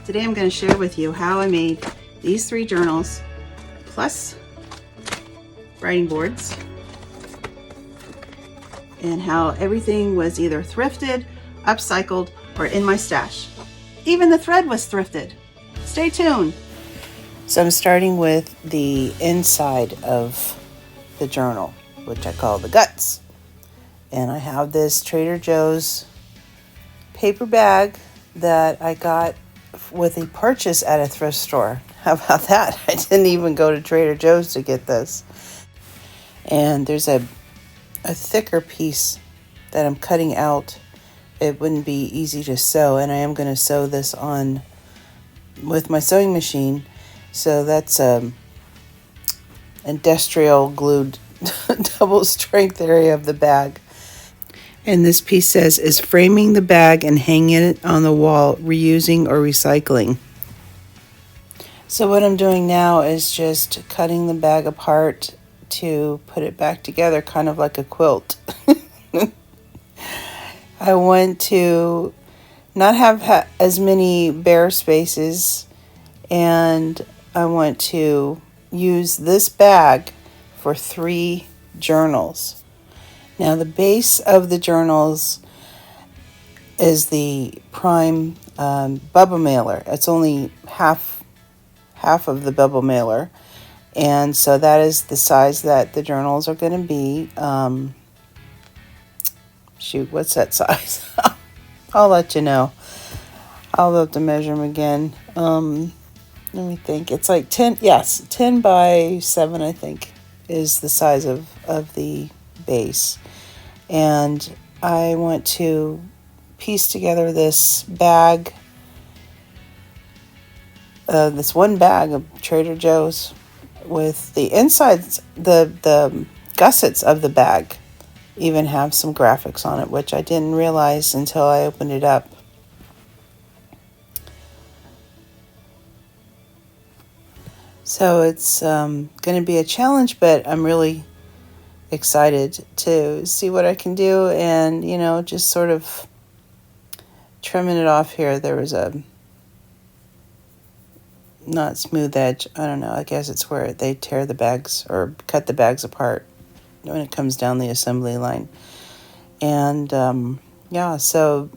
Today I'm going to share with you how I made these 3 journals plus writing boards, and how everything was either thrifted, upcycled, or in my stash. Even the thread was thrifted. Stay tuned. So I'm starting with the inside of the journal, which I call the guts. And I have this Trader Joe's paper bag that I got with a purchase at a thrift store. How about that? I didn't even go to Trader Joe's to get this. And there's a thicker piece that I'm cutting out. It wouldn't be easy to sew, and I am going to sew this on with my sewing machine. So that's industrial glued double strength area of the bag. And this piece says, is framing the bag and hanging it on the wall, reusing or recycling? So what I'm doing now is just cutting the bag apart to put it back together, kind of like a quilt. I want to not have as many bare spaces, and I want to use this bag for 3 journals. Now the base of the journals is the prime bubble mailer. It's only half of the bubble mailer, and so that is the size that the journals are going to be. Shoot, what's that size? I'll let you know. I'll have to measure them again. Let me think. It's like 10 by 7, I think, is the size of the base. And I want to piece together this bag, this one bag of Trader Joe's, with the insides, the gussets of the bag even have some graphics on it, which I didn't realize until I opened it up. So it's going to be a challenge, but I'm really excited to see what I can do, and just sort of trimming it off here. There was a not smooth edge, I don't know, I guess it's where they tear the bags or cut the bags apart when it comes down the assembly line. And so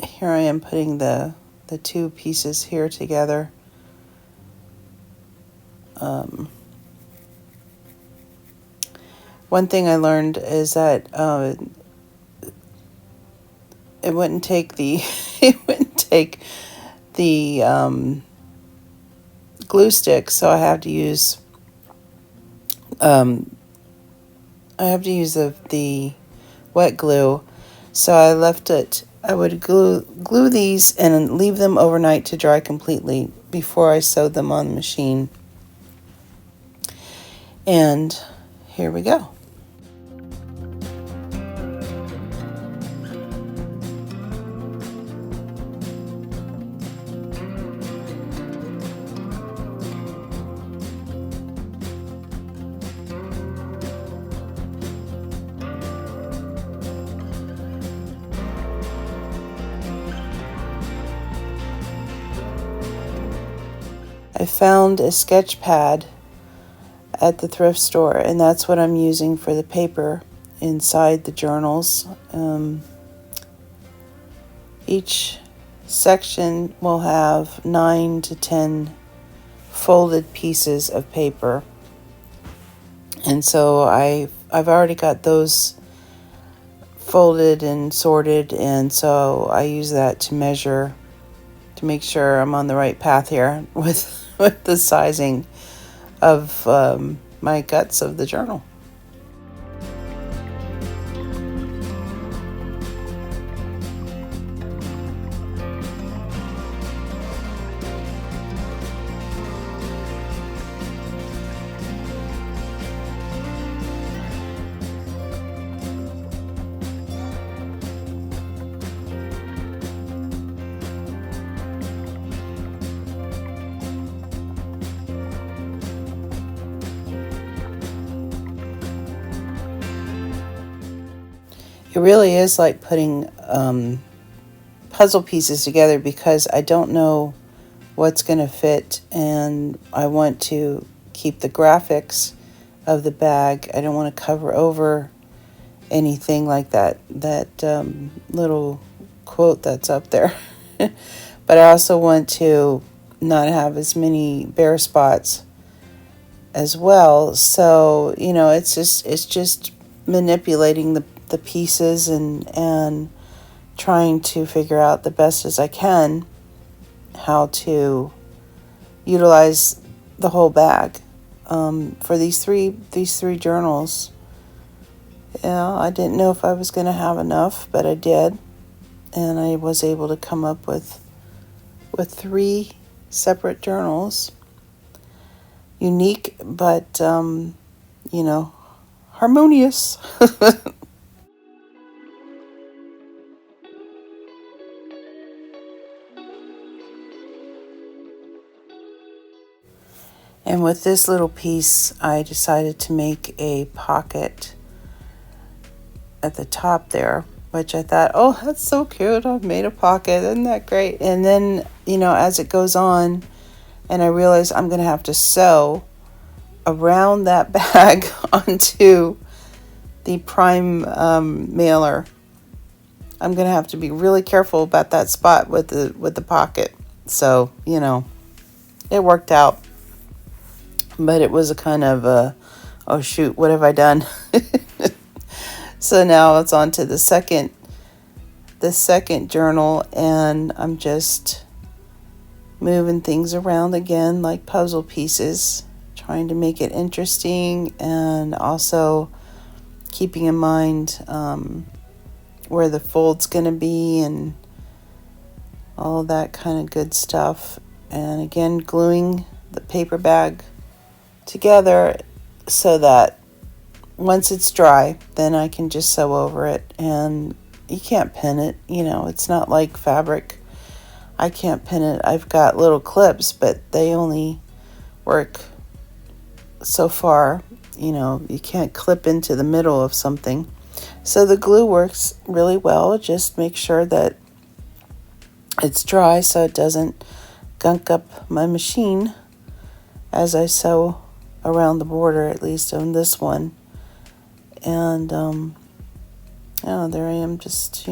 here I am putting the 2 pieces here together. One thing I learned is that it wouldn't take the glue stick, so I have to use the wet glue. So I left it. I would glue these and leave them overnight to dry completely before I sewed them on the machine. And here we go. I found a sketch pad at the thrift store, and that's what I'm using for the paper inside the journals. Each section will have 9 to 10 folded pieces of paper, and so I've already got those folded and sorted, and so I use that to measure, to make sure I'm on the right path here with the sizing of my guts of the journal. It really is like putting puzzle pieces together, because I don't know what's going to fit, and I want to keep the graphics of the bag. I don't want to cover over anything like that little quote that's up there. But I also want to not have as many bare spots as well. So, it's just manipulating the pieces and trying to figure out the best as I can how to utilize the whole bag for these three journals. I didn't know if I was going to have enough, but I did, and I was able to come up with 3 separate journals, unique but harmonious. And with this little piece, I decided to make a pocket at the top there, which I thought, oh, that's so cute. I've made a pocket. Isn't that great? And then, as it goes on, and I realize I'm going to have to sew around that bag onto the prime mailer. I'm going to have to be really careful about that spot with the pocket. So, it worked out. But it was a kind of oh shoot, what have I done? So now it's on to the second journal, and I'm just moving things around again like puzzle pieces, trying to make it interesting, and also keeping in mind where the fold's going to be and all that kind of good stuff. And again, gluing the paper bag together so that once it's dry, then I can just sew over it. And you can't pin it, it's not like fabric. I can't pin it. I've got little clips, but they only work so far. You can't clip into the middle of something. So the glue works really well. Just make sure that it's dry so it doesn't gunk up my machine as I sew around the border, at least on this one. And there I am, just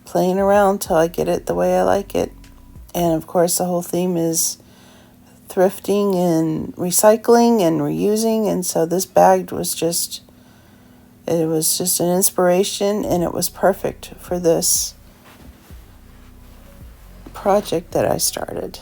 playing around till I get it the way I like it. And of course the whole theme is thrifting and recycling and reusing, and so this bag was just an inspiration, and it was perfect for this project that I started.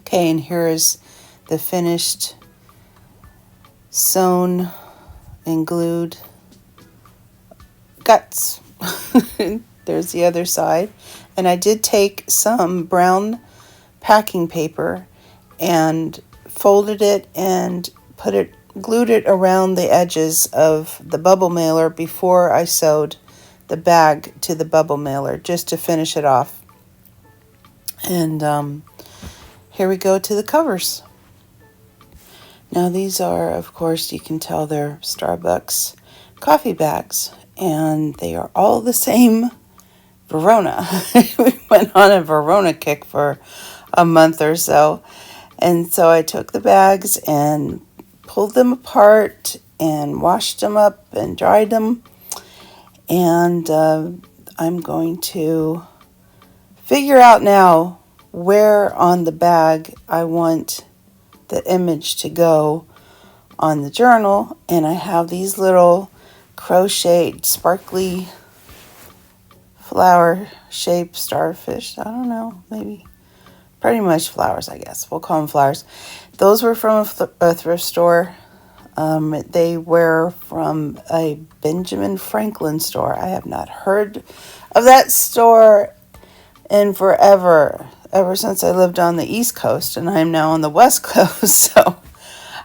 Okay, and here is the finished sewn and glued guts. There's the other side. And I did take some brown packing paper and folded it and glued it around the edges of the bubble mailer before I sewed the bag to the bubble mailer, just to finish it off. And here we go to the covers. Now these are, of course, you can tell they're Starbucks coffee bags, and they are all the same Verona. We went on a Verona kick for a month or so. And so I took the bags and pulled them apart and washed them up and dried them. And I'm going to figure out now where on the bag I want the image to go on the journal. And I have these little crocheted sparkly flower shaped starfish. I don't know, maybe pretty much flowers, I guess. We'll call them flowers. Those were from a thrift store. They were from a Benjamin Franklin store. I have not heard of that store in forever, ever since I lived on the East Coast, and I'm now on the West Coast. So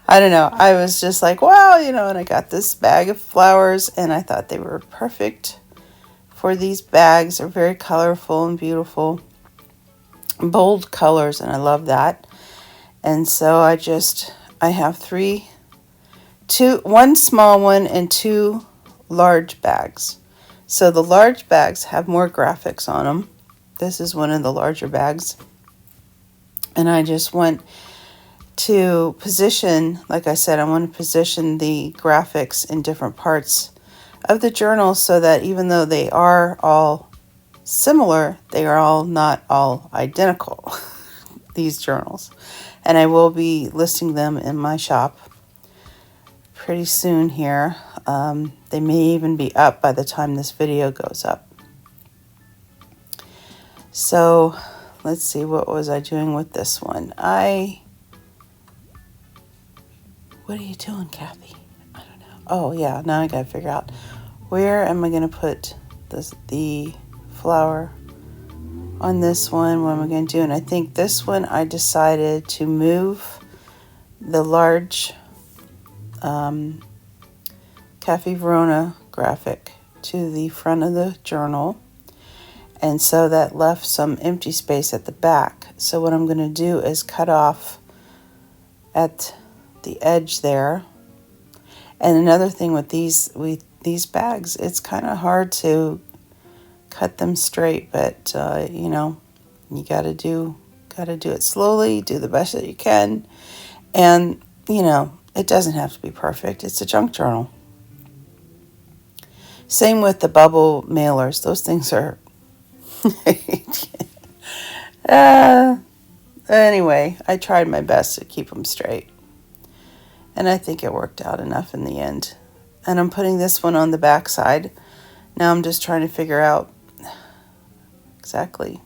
I don't know. I was just like, wow, and I got this bag of flowers, and I thought they were perfect for these bags. They're very colorful and beautiful, bold colors, and I love that. And so I have one small one and two large bags. So the large bags have more graphics on them. This is one of the larger bags. And I just want to position, like I said, I want to position the graphics in different parts of the journal so that even though they are all similar, they are all not all identical, these journals. And I will be listing them in my shop pretty soon here. They may even be up by the time this video goes up. So let's see, what was I doing with this one? What are you doing, Kathy? I don't know. Oh yeah, now I gotta figure out where am I gonna put the flower on this one. What am I gonna do? And I think this one I decided to move the large Cafe Verona graphic to the front of the journal, and so that left some empty space at the back. So what I'm going to do is cut off at the edge there. And another thing with these bags, it's kind of hard to cut them straight, but you got to do it slowly, do the best that you can, and it doesn't have to be perfect. It's a junk journal. Same with the bubble mailers. Those things are anyway, I tried my best to keep them straight. And I think it worked out enough in the end. And I'm putting this one on the back side. Now I'm just trying to figure out exactly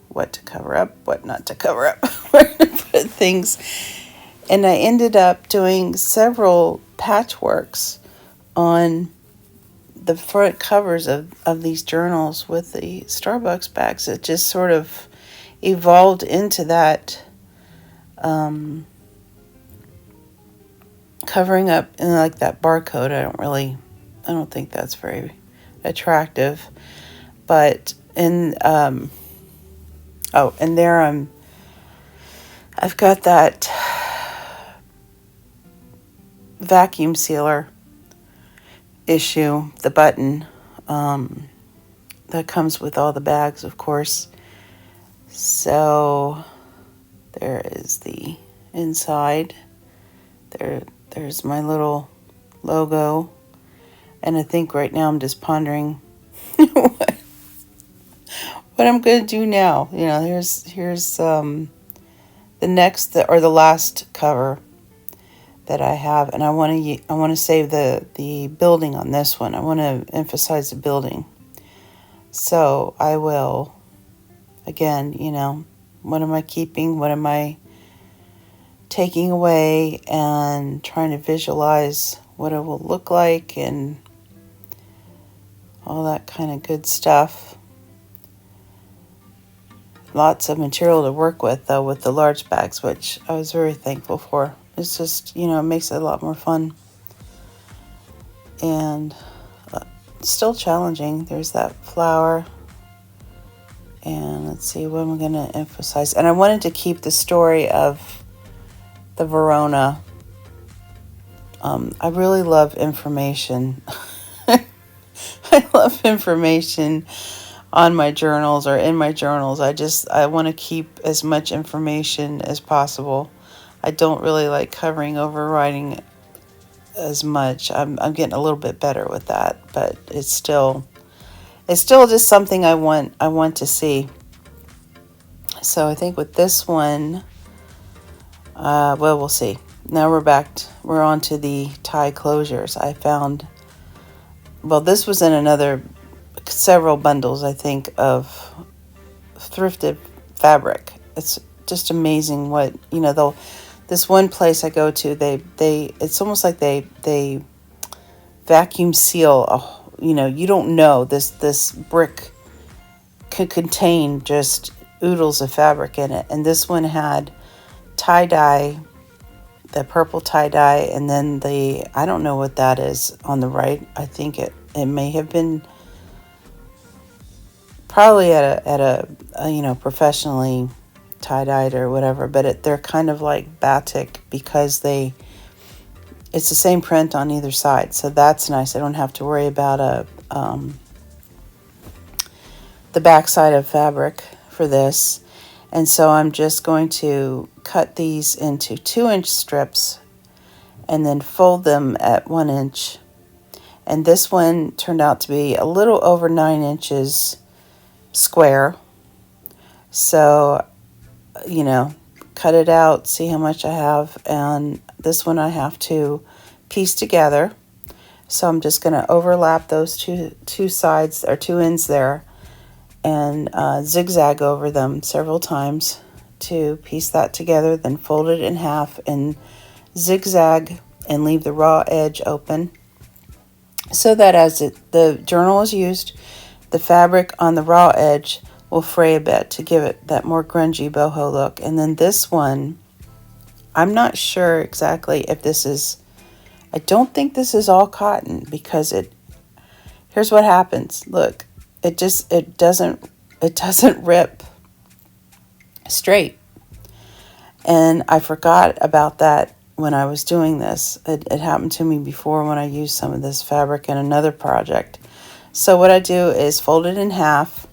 what to cover up, what not to cover up, where to put things. And I ended up doing several patchworks on the front covers of these journals with the Starbucks bags. It just sort of evolved into that covering up in like that barcode. I don't think that's very attractive. But and there I've got that vacuum sealer issue, the button that comes with all the bags, of course. So there is the inside. There's my little logo. And I think right now I'm just pondering what I'm going to do now. Here's the next or the last cover that I have, and I want to save the building on this one. I want to emphasize the building. So I will, again, what am I keeping? What am I taking away? And trying to visualize what it will look like and all that kind of good stuff. Lots of material to work with, though, with the large bags, which I was very thankful for. It's just, it makes it a lot more fun. And still challenging. There's that flower. And let's see, what am I going to emphasize? And I wanted to keep the story of the Verona. I really love information. I love information on my journals or in my journals. I want to keep as much information as possible. I don't really like covering over writing as much. I'm getting a little bit better with that, but it's still it's still just something I want to see. So I think with this one, well, we'll see. Now we're on to the tie closures. I found, well, this was in several bundles, I think, of thrifted fabric. It's just amazing what, this one place I go to, it's almost like they vacuum seal, you don't know this brick could contain just oodles of fabric in it. And this one had tie-dye, the purple tie-dye, and then I don't know what that is on the right. I think it may have been probably at a professionally tie-dyed or whatever, but they're kind of like batik because it's the same print on either side, so that's nice. I don't have to worry about the back side of fabric for this. And so I'm just going to cut these into 2-inch strips and then fold them at 1 inch. And this one turned out to be a little over 9 inches square. So, cut it out, see how much I have. And this one I have to piece together. So I'm just going to overlap those two sides, or 2 ends there, and zigzag over them several times to piece that together, then fold it in half and zigzag and leave the raw edge open, so that as the journal is used, the fabric on the raw edge will fray a bit to give it that more grungy boho look. And then this one, I'm not sure exactly if this is, I don't think this is all cotton, because here's what happens. Look, it doesn't rip straight. And I forgot about that when I was doing this. It happened to me before when I used some of this fabric in another project. So what I do is fold it in half,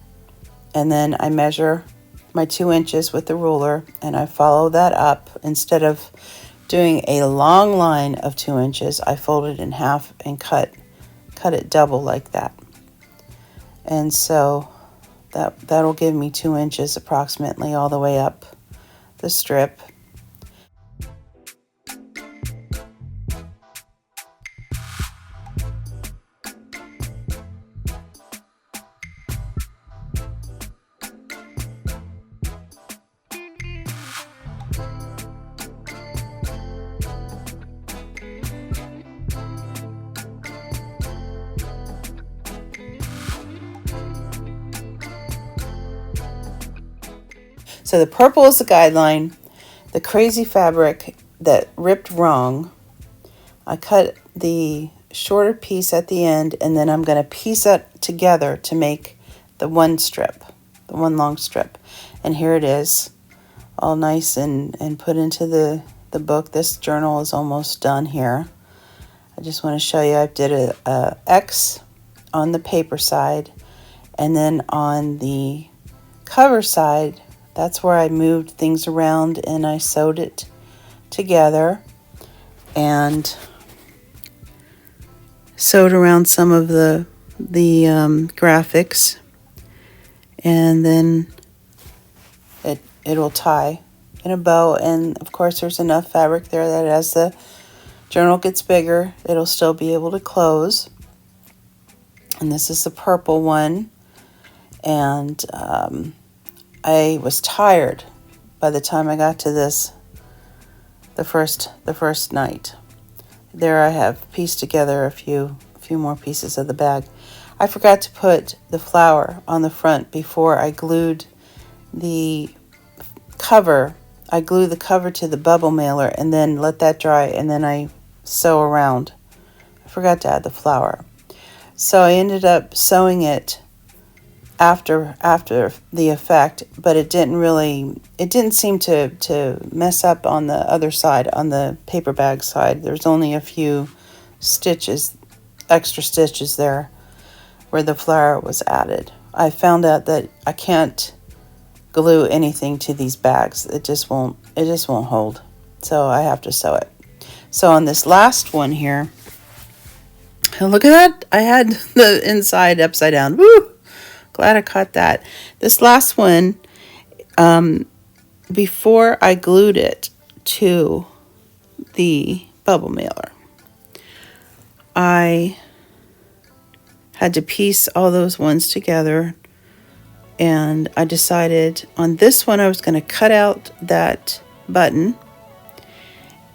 and then I measure my 2 inches with the ruler, and I follow that up. Instead of doing a long line of 2 inches, I fold it in half and cut it double like that. And so that'll give me 2 inches approximately all the way up the strip. So the purple is the guideline, the crazy fabric that ripped wrong. I cut the shorter piece at the end, and then I'm going to piece it together to make the one long strip. And here it is, all nice and put into the book. This journal is almost done here. I just want to show you, I did a X on the paper side, and then on the cover side, that's where I moved things around and I sewed it together and sewed around some of the graphics, and then it'll tie in a bow. And of course there's enough fabric there that as the journal gets bigger, it'll still be able to close. And this is the purple one, and I was tired by the time I got to this the first night. There I have pieced together a few more pieces of the bag. I forgot to put the flower on the front before I glued the cover. I glue the cover to the bubble mailer and then let that dry, and then I sew around. I forgot to add the flower. So I ended up sewing it after the effect, but it didn't seem to mess up on the other side, on the paper bag side. There's only a few extra stitches there where the flower was added. I found out that I can't glue anything to these bags. It just won't hold. So I have to sew it. So on this last one here, look at that. I had the inside upside down. Woo! glad I caught that. This last one, before I glued it to the bubble mailer, I had to piece all those ones together, and I decided on this one I was going to cut out that button,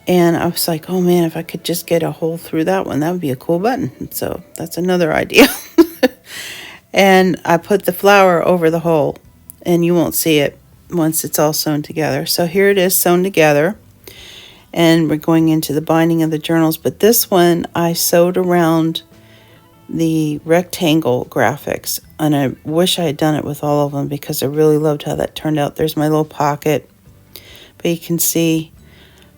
and I was like, oh man, if I could just get a hole through that one, that would be a cool button. So that's another idea. And I put the flower over the hole, and you won't see it once it's all sewn together. So here it is sewn together, and we're going into the binding of the journals. But this one I sewed around the rectangle graphics, and I wish I had done it with all of them because I really loved how that turned out. There's my little pocket, but you can see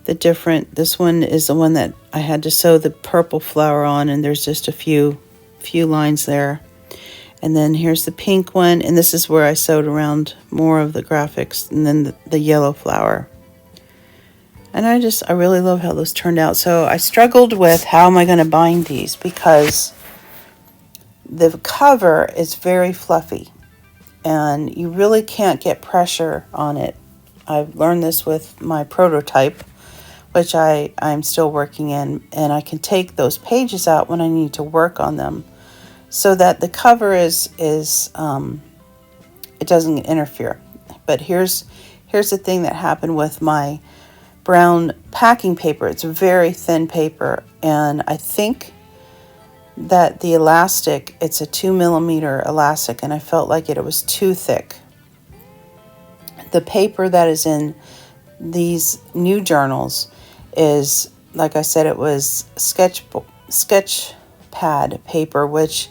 the different. This one is the one that I had to sew the purple flower on, and there's just a few lines there. And then here's the pink one, and this is where I sewed around more of the graphics, and then the yellow flower. And I really love how those turned out. So I struggled with how am I going to bind these, because the cover is very fluffy and you really can't get pressure on it. I've learned this with my prototype, which I'm still working in, and I can take those pages out when I need to work on them, so that the cover is it doesn't interfere. But here's the thing that happened with my brown packing paper. It's a very thin paper, and I think that the elastic, it's a 2mm elastic, and I felt like it was too thick. The paper that is in these new journals is, like I said, it was sketch pad paper, which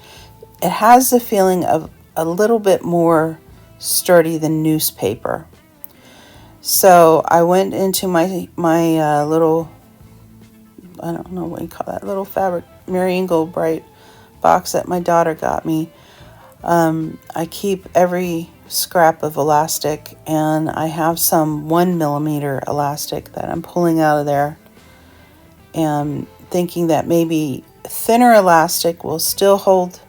it has the feeling of a little bit more sturdy than newspaper. So I went into my little, I don't know what you call that, little fabric Mary Ingle Bright box that my daughter got me. I keep every scrap of elastic, and I have some 1mm elastic that I'm pulling out of there, and thinking that maybe thinner elastic will still hold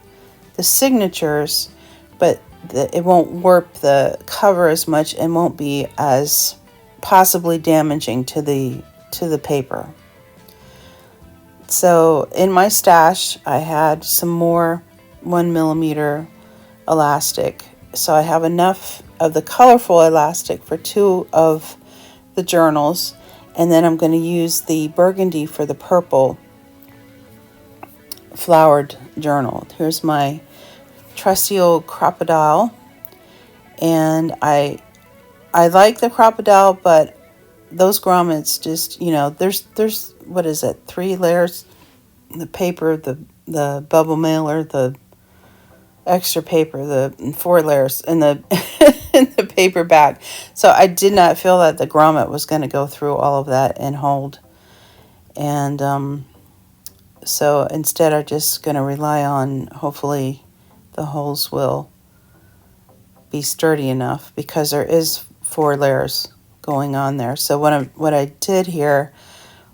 the signatures, but it won't warp the cover as much and won't be as possibly damaging to the paper. So in my stash, I had some more 1mm elastic. So I have enough of the colorful elastic for 2 of the journals, and then I'm going to use the burgundy for the purple flowered journal. Here's my trusty old crocodile, and I like the crocodile, but those grommets just, there's what is it, 3 layers, the paper, the bubble mailer, the extra paper, the 4 layers in the in the paper bag. So I did not feel that the grommet was going to go through all of that and hold. And so instead I'm just going to rely on, hopefully the holes will be sturdy enough, because there is 4 layers going on there. So what I did here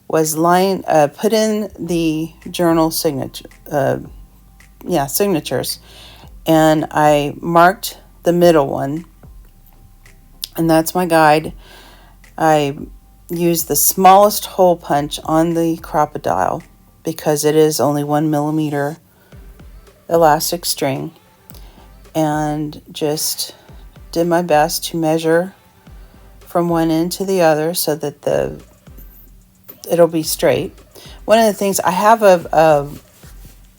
was put in the journal signatures, and I marked the middle one, and that's my guide. I used the smallest hole punch on the crocodile because it is only 1mm elastic string, and just did my best to measure from one end to the other so that it'll be straight. One of the things, I have a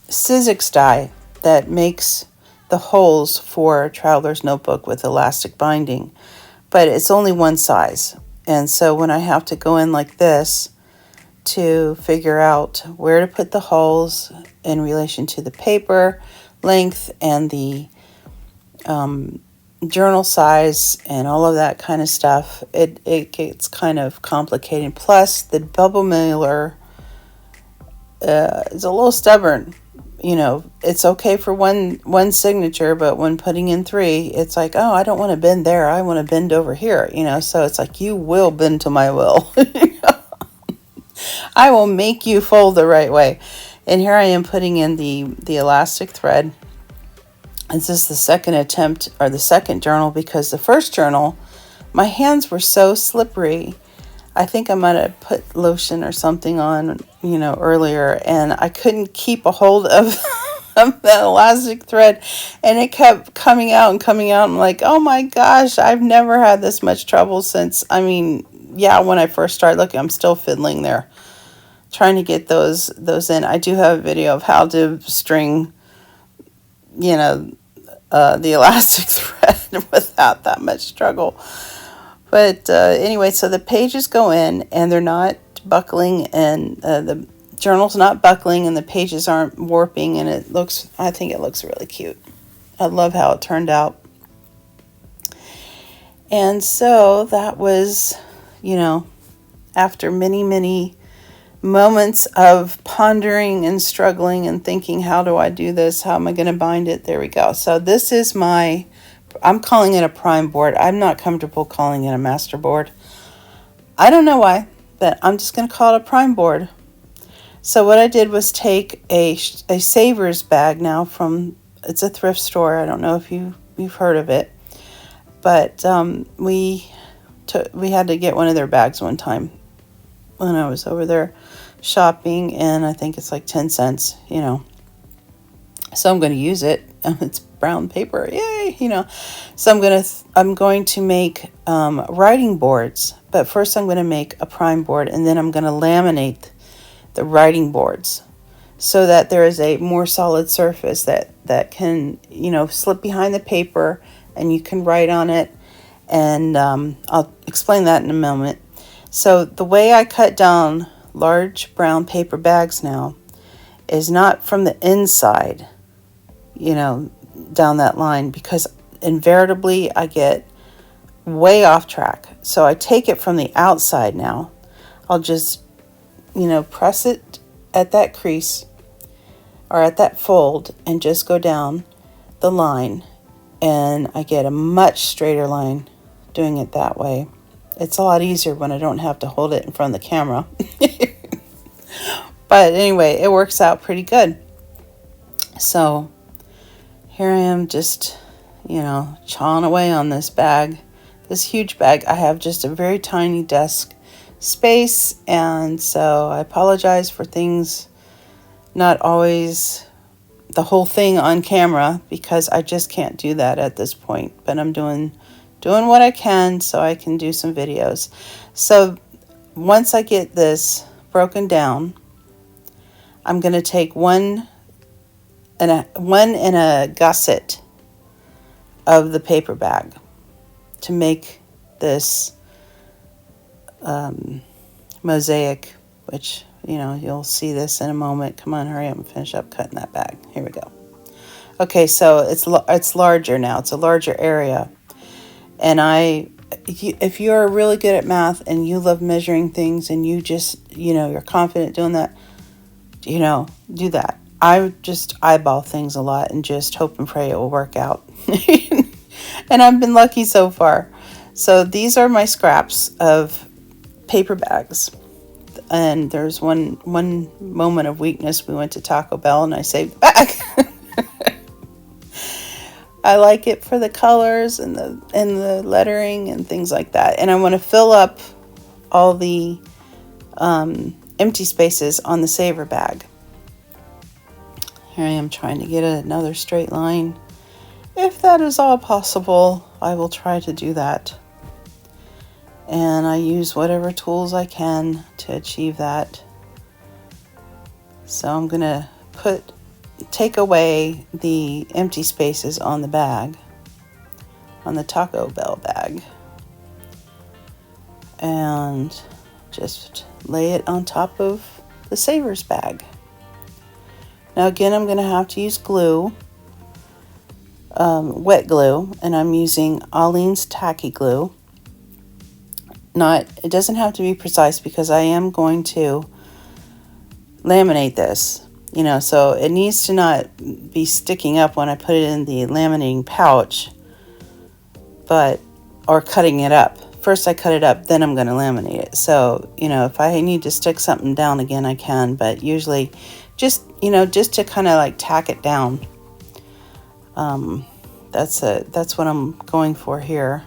Sizzix die that makes the holes for a traveler's notebook with elastic binding, but it's only one size. And so when I have to go in like this to figure out where to put the holes in relation to the paper length and the journal size and all of that kind of stuff, it gets kind of complicated. Plus the bubble mailer is a little stubborn. It's okay for one signature, but when putting in 3, it's like, oh, I don't want to bend there, I want to bend over here, so it's like, you will bend to my will. I will make you fold the right way. And here I am putting in the elastic thread, This is the second attempt, or the second journal, because the first journal, my hands were so slippery. I think I might have put lotion or something on, earlier, and I couldn't keep a hold of of that elastic thread, and it kept coming out and coming out. I'm like, oh my gosh, I've never had this much trouble since, when I first started looking. I'm still fiddling there, trying to get those in. I do have a video of how to string, the elastic thread without that much struggle. But anyway, so the pages go in, and they're not buckling, and the journal's not buckling, and the pages aren't warping, and I think it looks really cute. I love how it turned out. And so that was, after many, many moments of pondering and struggling and thinking, how do I do this? How am I going to bind it? There we go. So this is I'm calling it a prime board. I'm not comfortable calling it a master board. I don't know why, but I'm just going to call it a prime board. So what I did was take a Savers bag now it's a thrift store. I don't know if you've heard of it, but we had to get one of their bags one time when I was over there shopping, and I think it's like 10 cents, So I'm going to use it. It's brown paper, yay, So I'm going to make writing boards, but first I'm going to make a prime board, and then I'm going to laminate the writing boards so that there is a more solid surface that can, slip behind the paper, and you can write on it. And I'll explain that in a moment. So the way I cut down large brown paper bags now is not from the inside, down that line, because invariably I get way off track. So I take it from the outside now. I'll just, press it at that crease or at that fold and just go down the line, and I get a much straighter line doing it that way. It's a lot easier when I don't have to hold it in front of the camera. But anyway, it works out pretty good. So here I am just, chawing away on this bag, this huge bag. I have just a very tiny desk space, and so I apologize for things not always the whole thing on camera, because I just can't do that at this point. But I'm doing what I can so I can do some videos. So once I get this broken down, I'm going to take one and a gusset of the paper bag to make this mosaic, which, you'll see this in a moment. Come on, hurry up and finish up cutting that bag. Here we go. Okay, so it's larger now. It's a larger area. And if you're really good at math and you love measuring things, and you just, you're confident doing that, do that. I just eyeball things a lot and just hope and pray it will work out. And I've been lucky so far. So these are my scraps of paper bags. And there's one moment of weakness. We went to Taco Bell and I saved the bag. I like it for the colors and the lettering and things like that. And I want to fill up all the empty spaces on the saver bag. Here I am trying to get another straight line. If that is all possible, I will try to do that. And I use whatever tools I can to achieve that. So I'm going to take away the empty spaces on the bag, on the Taco Bell bag, and just lay it on top of the Savers bag. Now again, I'm going to have to use glue, wet glue, and I'm using Aleene's Tacky Glue. It doesn't have to be precise because I am going to laminate this, so it needs to not be sticking up when I put it in the laminating pouch, or cutting it up. First I cut it up, then I'm going to laminate it. So, if I need to stick something down again, I can, but usually just to kind of like tack it down. That's what I'm going for here.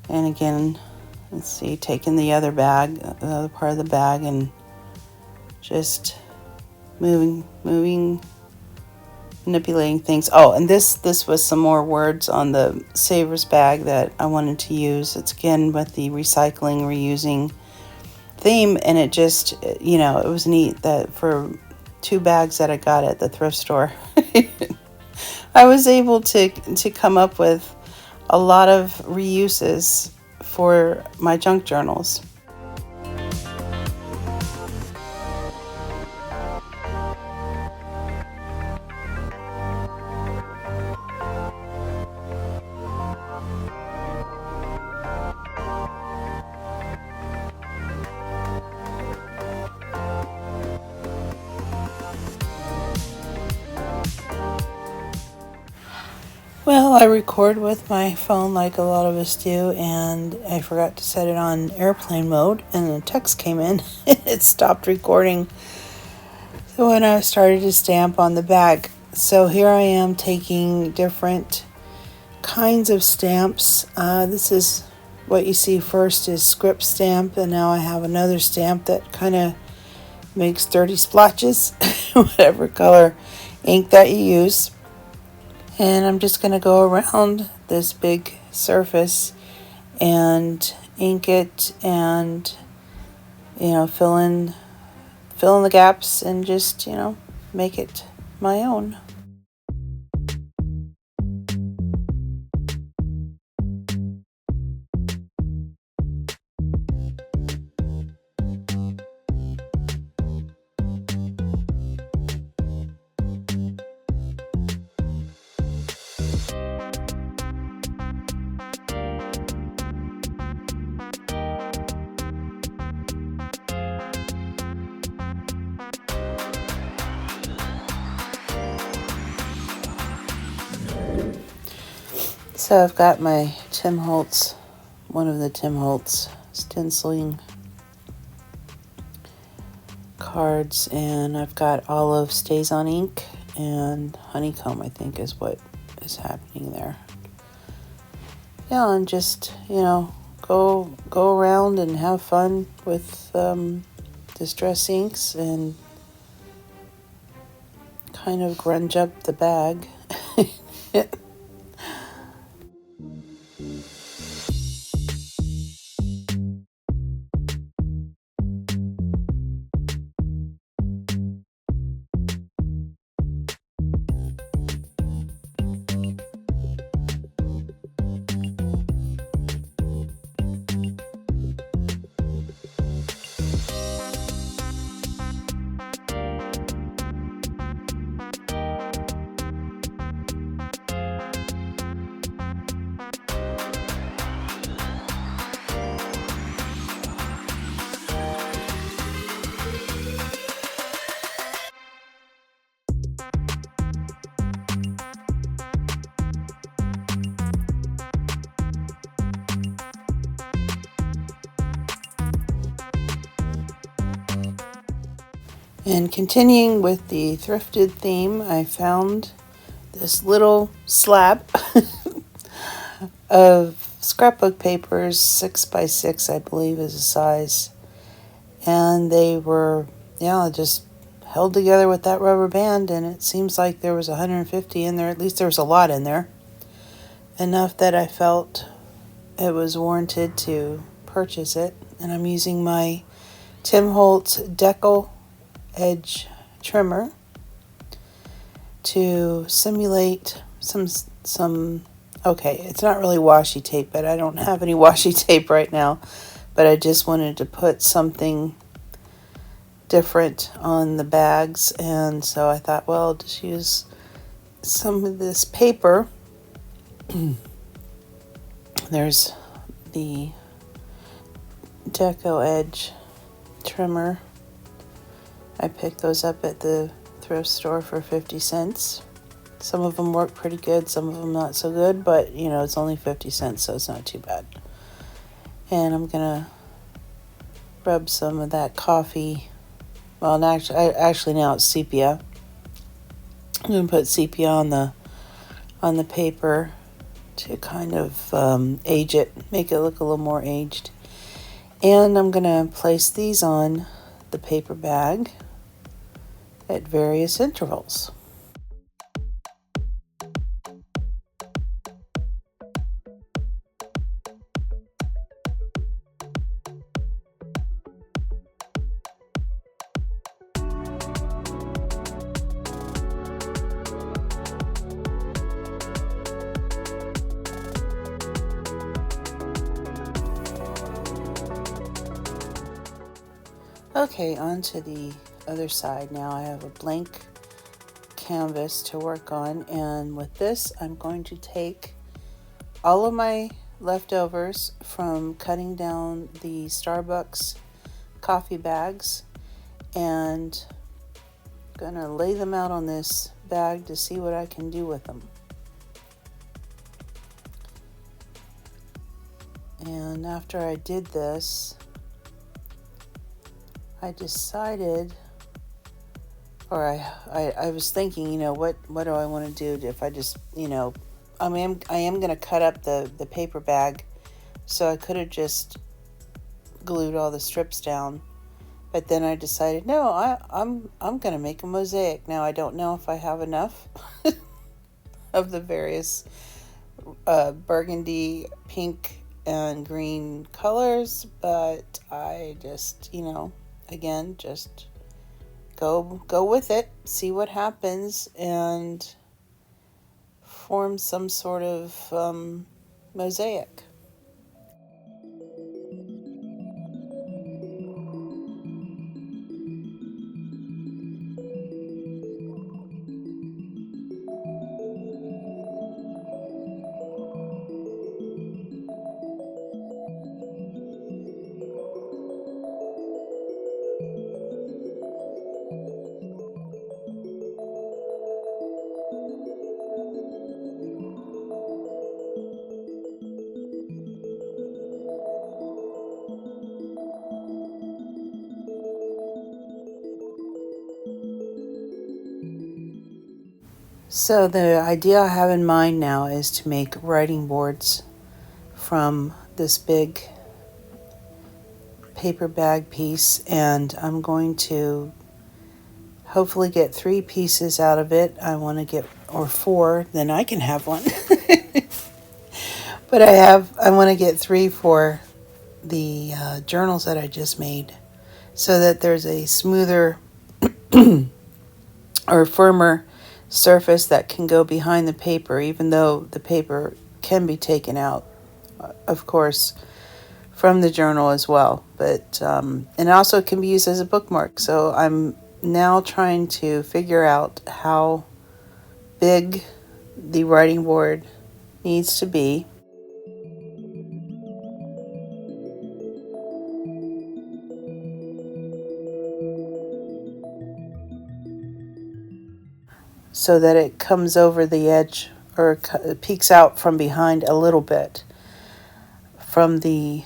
And again, let's see, taking the other bag, the other part of the bag, and just moving, manipulating things. Oh, and this was some more words on the Savers bag that I wanted to use. It's again with the recycling, reusing theme, and it just, it was neat that for 2 bags that I got at the thrift store, I was able to come up with a lot of reuses for my junk journals. Well, I record with my phone like a lot of us do, and I forgot to set it on airplane mode, and a text came in, and it stopped recording when I started to stamp on the bag. So here I am taking different kinds of stamps. This is what you see first is script stamp, and now I have another stamp that kind of makes dirty splotches, whatever color ink that you use. And I'm just going to go around this big surface and ink it and, fill in the gaps and just, make it my own. So I've got my one of the Tim Holtz stenciling cards, and I've got Olive Stays on Ink and Honeycomb, I think is what is happening there. Yeah, and just, go around and have fun with distress inks and kind of grunge up the bag. And continuing with the Thrifted theme, I found this little slab of scrapbook papers, 6x6, I believe is the size. And they were, just held together with that rubber band, and it seems like there was 150 in there. At least there was a lot in there. Enough that I felt it was warranted to purchase it. And I'm using my Tim Holtz Decal edge trimmer to simulate some okay, it's not really washi tape, but I don't have any washi tape right now, but I just wanted to put something different on the bags, and so I thought, well, I'll just use some of this paper. There's the Deco edge trimmer. I picked those up at the thrift store for 50 cents. Some of them work pretty good, some of them not so good, but it's only 50 cents, so it's not too bad. And I'm gonna rub some of that coffee, well, actually now it's sepia, I'm going to put sepia on the paper to kind of age it, make it look a little more aged. And I'm going to place these on the paper bag at various intervals. Okay, on to the other side now. I have a blank canvas to work on, and with this I'm going to take all of my leftovers from cutting down the Starbucks coffee bags and gonna lay them out on this bag to see what I can do with them. And after I did this, I decided, or I was thinking, you know, what do I want to do if I just, you know, I am going to cut up the paper bag, so I could have just glued all the strips down, but then I decided, no, I'm going to make a mosaic. Now I don't know if I have enough of the various burgundy, pink, and green colors, but I just, you know, again, just go with it, see what happens, and form some sort of mosaic. So the idea I have in mind now is to make writing boards from this big paper bag piece, and I'm going to hopefully get 3 pieces out of it. I want to get, or 4, then I can have one. But I want to get 3 for the journals that I just made, so that there's a smoother or firmer surface that can go behind the paper, even though the paper can be taken out, of course, from the journal as well. But and it also can be used as a bookmark. So I'm now trying to figure out how big the writing board needs to be. So that it comes over the edge, or peeks out from behind a little bit from the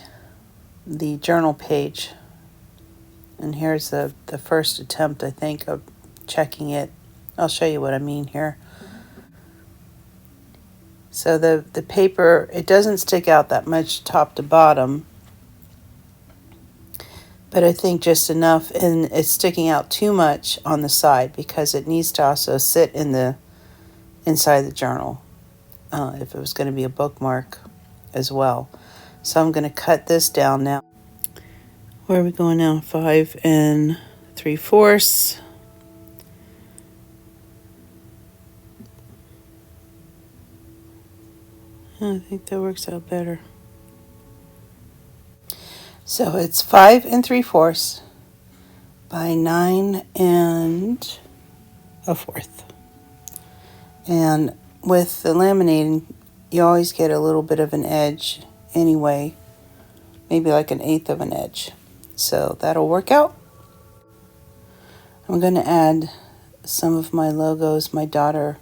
journal page. And here's the first attempt, I think, of checking it. I'll show you what I mean here. So the paper, it doesn't stick out that much top to bottom, but I think just enough, and it's sticking out too much on the side because it needs to also sit in the inside the journal if it was going to be a bookmark as well. So I'm going to cut this down now. Where are we going now? 5 3/4. I think that works out better. So it's 5 3/4 by 9 1/4. And with the laminating, you always get a little bit of an edge anyway, maybe like 1/8 of an edge. So that'll work out. I'm going to add some of my logos. My daughter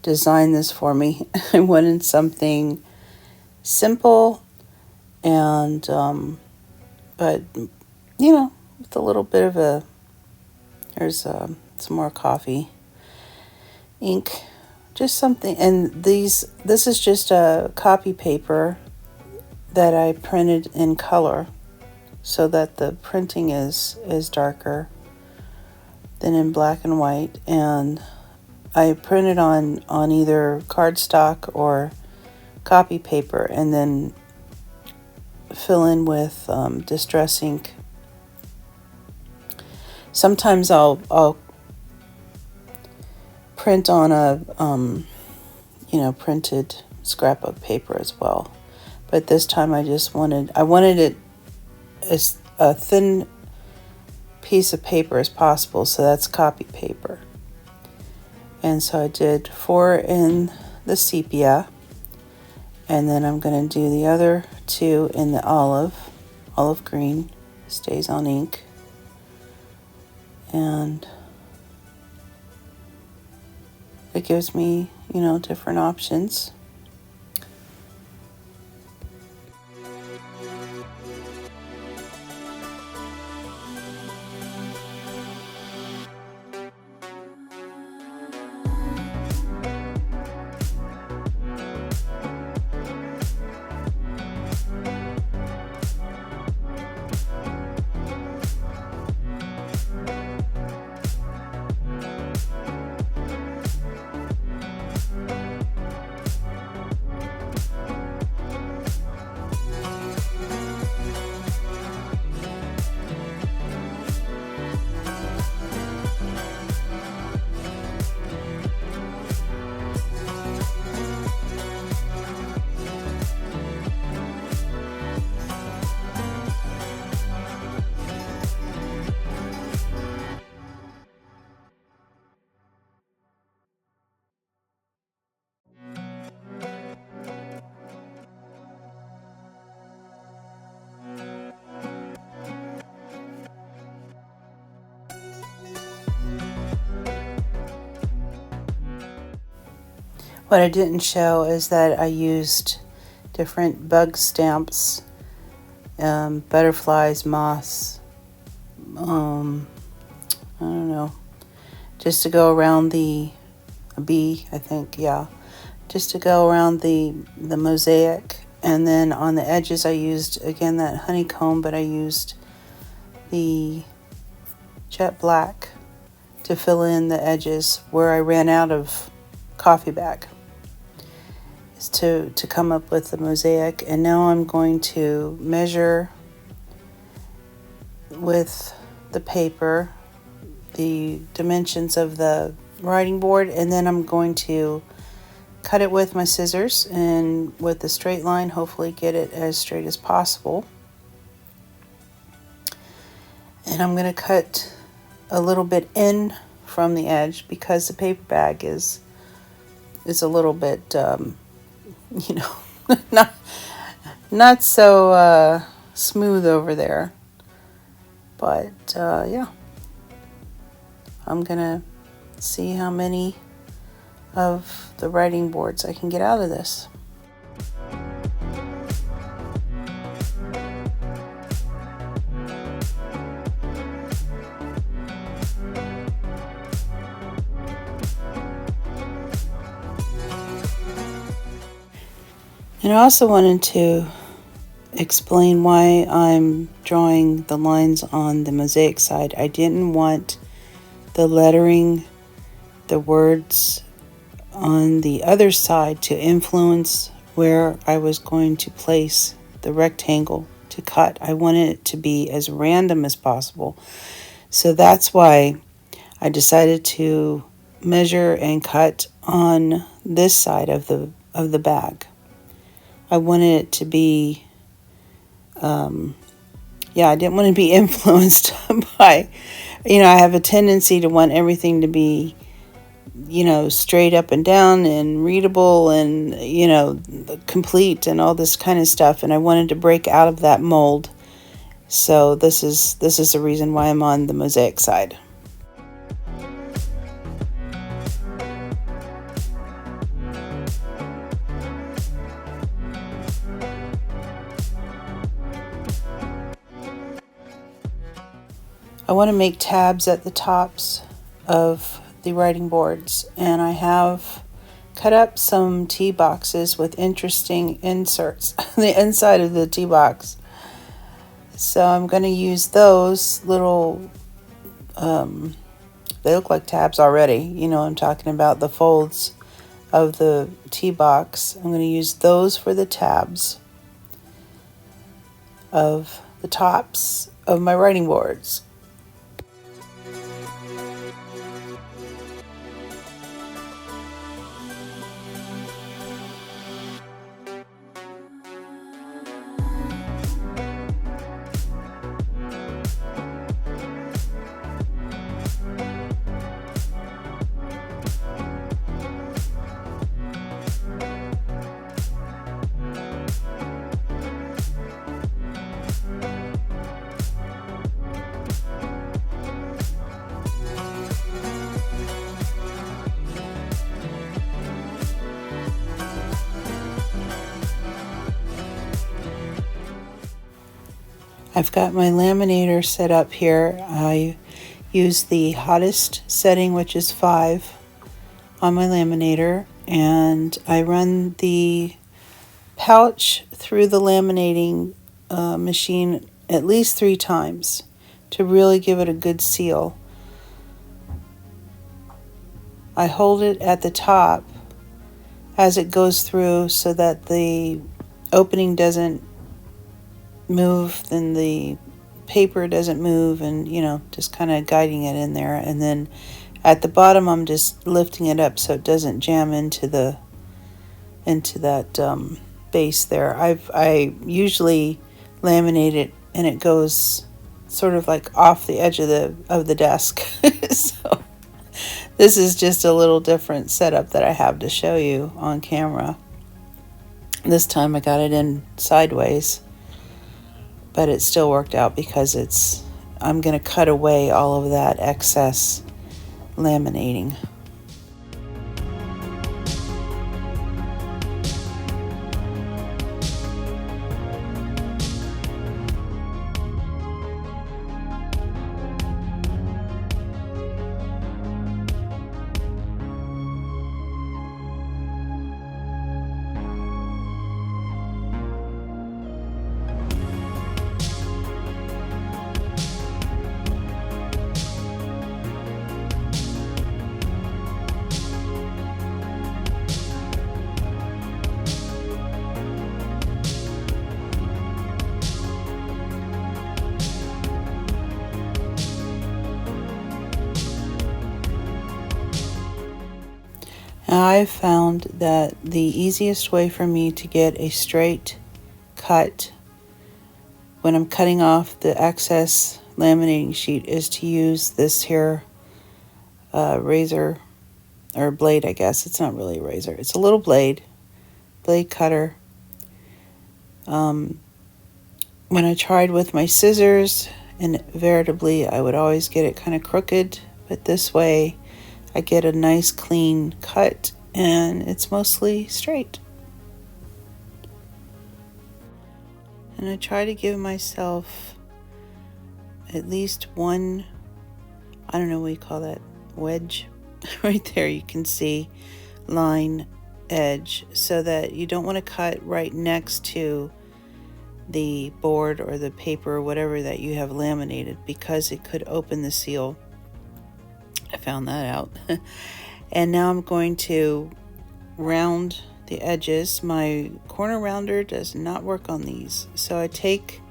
designed this for me. I wanted something simple and but you know, with a little bit of a, here's some more coffee, ink, just something. And this is just a copy paper that I printed in color so that the printing is darker than in black and white. And I printed on either cardstock or copy paper, and then fill in with distress ink. Sometimes I'll print on a printed scrapbook paper as well, but this time I wanted it as a thin piece of paper as possible, so that's copy paper. And so I did 4 in the sepia, and then I'm going to do the other 2 in the olive green, stays on ink. And it gives me, different options. What I didn't show is that I used different bug stamps, butterflies, moths, I don't know, just to go around a bee, I think, yeah, just to go around the mosaic. And then on the edges I used, again, that honeycomb, but I used the jet black to fill in the edges where I ran out of coffee bag, is to come up with the mosaic. And now I'm going to measure with the paper the dimensions of the writing board, and then I'm going to cut it with my scissors and with a straight line, hopefully get it as straight as possible. And I'm going to cut a little bit in from the edge because the paper bag is a little bit not so smooth over there. But yeah, I'm gonna see how many of the writing boards I can get out of this. And I also wanted to explain why I'm drawing the lines on the mosaic side. I didn't want the lettering, the words on the other side to influence where I was going to place the rectangle to cut. I wanted it to be as random as possible. So that's why I decided to measure and cut on this side of the bag. I wanted it to be, I didn't want to be influenced by, I have a tendency to want everything to be, straight up and down and readable and, complete and all this kind of stuff. And I wanted to break out of that mold. So this is the reason why I'm on the mosaic side. I want to make tabs at the tops of the writing boards, and I have cut up some tea boxes with interesting inserts the inside of the tea box. So I'm going to use those little, they look like tabs already. You know, I'm talking about the folds of the tea box. I'm going to use those for the tabs of the tops of my writing boards. I've got my laminator set up here. I use the hottest setting, which is 5 on my laminator, and I run the pouch through the laminating machine at least 3 times to really give it a good seal. I hold it at the top as it goes through so that the opening doesn't move, then the paper doesn't move, and just kind of guiding it in there. And then at the bottom I'm just lifting it up so it doesn't jam into that base there. I usually laminate it and it goes sort of like off the edge of the desk. So this is just a little different setup that I have to show you on camera. This time I got it in sideways, but it still worked out because I'm going to cut away all of that excess laminating. I've found that the easiest way for me to get a straight cut when I'm cutting off the excess laminating sheet is to use this here razor or blade, I guess. It's not really a razor. It's a little blade cutter. When I tried with my scissors, invariably I would always get it kind of crooked, but this way I get a nice clean cut and it's mostly straight. And I try to give myself at least one, I don't know what you call that, wedge. Right there you can see line edge, so that you don't want to cut right next to the board or the paper or whatever that you have laminated, because it could open the seal. I found that out. And now I'm going to round the edges. My corner rounder does not work on these, so I take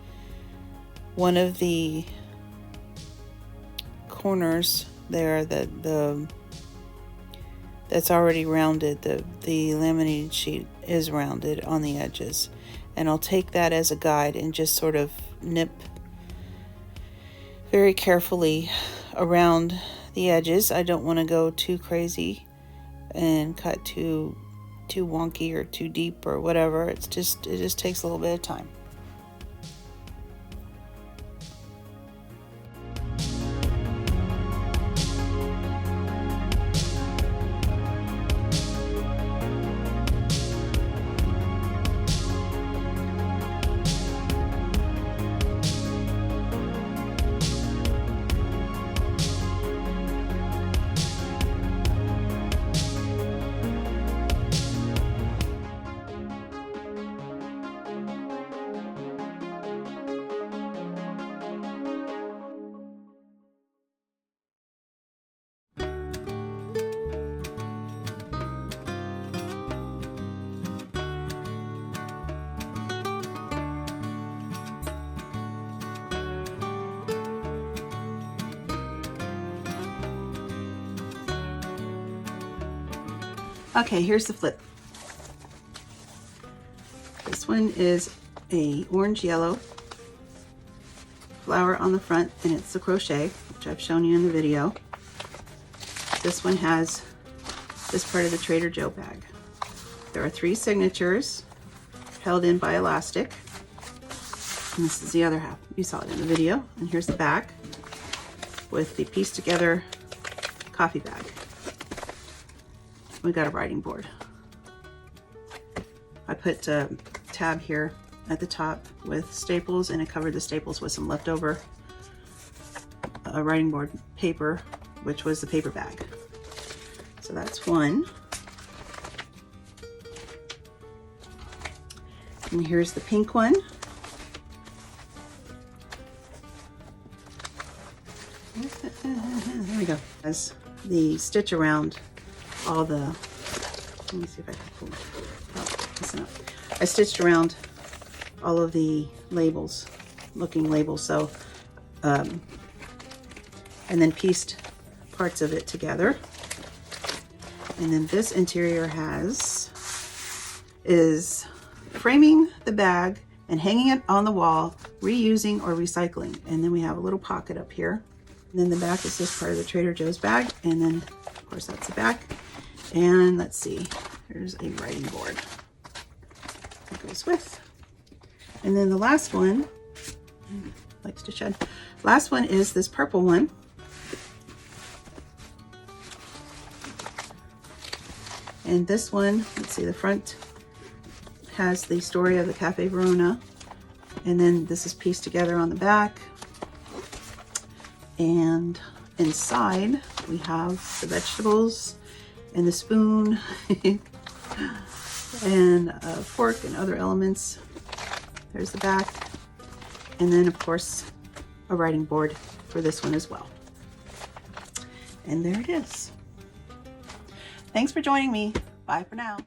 one of the corners there that's already rounded. The laminated sheet is rounded on the edges, and I'll take that as a guide and just sort of nip very carefully around the edges. I don't want to go too crazy and cut too wonky or too deep or whatever. It just takes a little bit of time. Okay, here's the flip. This one is a orange yellow flower on the front, and it's the crochet, which I've shown you in the video. This one has this part of the Trader Joe bag. There are 3 signatures held in by elastic. And this is the other half. You saw it in the video. And here's the back with the pieced together coffee bag. We got a writing board. I put a tab here at the top with staples, and I covered the staples with some leftover writing board paper, which was the paper bag. So that's one. And here's the pink one. There we go. As the stitch around all the, let me see if I can pull it. Oh, listen up. I stitched around all of the labels, looking labels, so, and then pieced parts of it together. And then this interior is framing the bag and hanging it on the wall, reusing or recycling. And then we have a little pocket up here. And then the back is this part of the Trader Joe's bag. And then, of course, that's the back. And let's see, there's a writing board that goes with. And then the last one, likes to shed. Last one is this purple one. And this one, let's see, the front has the story of the Cafe Verona. And then this is pieced together on the back. And inside we have the vegetables and the spoon and a fork and other elements. There's the back. And then, of course, a writing board for this one as well. And there it is. Thanks for joining me. Bye for now.